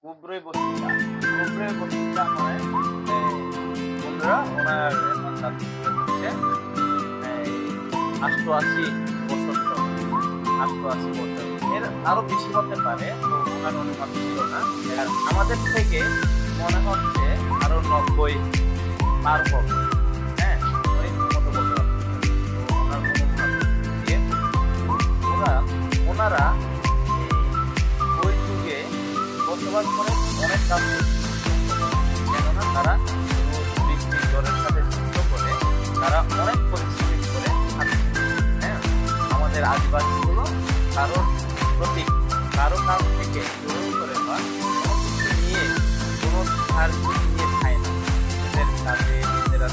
গুবরই বস্তিকা। গুবরই বস্তিকা মানে বন্ধুরা ওনার এখন দাদুর বয়স হচ্ছে এই ৮৮ বছর চলে। ৮৮ বছর। এর আরো বেশি হতে পারে। তো উনার অনুমান ছিল না। আর আমাদের থেকে মনে হচ্ছে আরো ৯০ পার হবে। হ্যাঁ? উনি মতো বলতে পারতেছেন। তো উনার অনুমান দিয়ে ওরা ওনারা এই ওই যুগে বসবাস করে অনেক কাজ করছে। কেননা তারা রোদ, বৃষ্টি, ঝড়ের সাথে যুদ্ধ করে তারা অনেক পরিশ্রম করে খাচ্ছে। হ্যাঁ? আমাদের আদিবাসীগুলো কারোর প্রতি কারো কাছ থেকে জোর করে বা কোনো কিছু নিয়ে কোনো সাহায্য নিয়ে খায় না। নিজেদের কাজে নিজেরা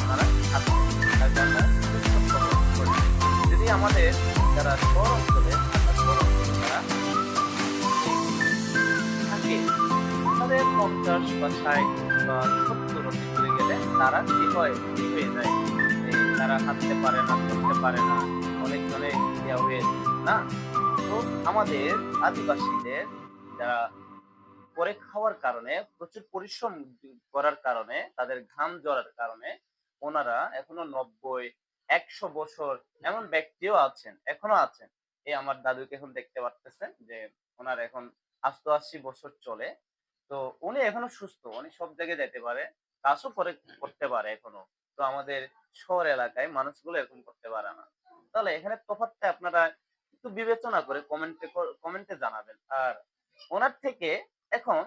তারা খাচ্ছে। তার জন্য সুস্থ সবল করে। যদি আমাদের যারা শহর অঞ্চলে ঢাকা শহর অঞ্চলে যারা থাকে তাদের ৫০ বা ৬০ বা ৭০ অব্দি চলে গেলে তারা কি হয়ে যায়? তারা হাঁটতে পারে না, চলতে পারে না, অনেক ইয়া হয়ে যায়, না? তো আমাদের আদিবাসীদের যারা করে খাওয়ার কারণে প্রচুর পরিশ্রম করার কারণে তাদের ঘাম ঝরার কারণে ওনারা এখনো ৯০, ১০০ বছর এমন ব্যক্তিও আছেন, এখনো আছেন। এই আমার দাদুকে এখন দেখতে পারতেছেন যে ওনার এখন ৮৮ বছর চলে। তো উনি এখনো সুস্থ। উনি সব জায়গায় যাইতে পারে। কাজও করতে পারে এখনো। তো আমাদের শহর এলাকায় মানুষগুলো এরকম করতে পারে না। তাহলে এখানে তফাৎটা আপনারা একটু বিবেচনা করে কমেন্টে জানাবেন। আর উনার থেকে এখন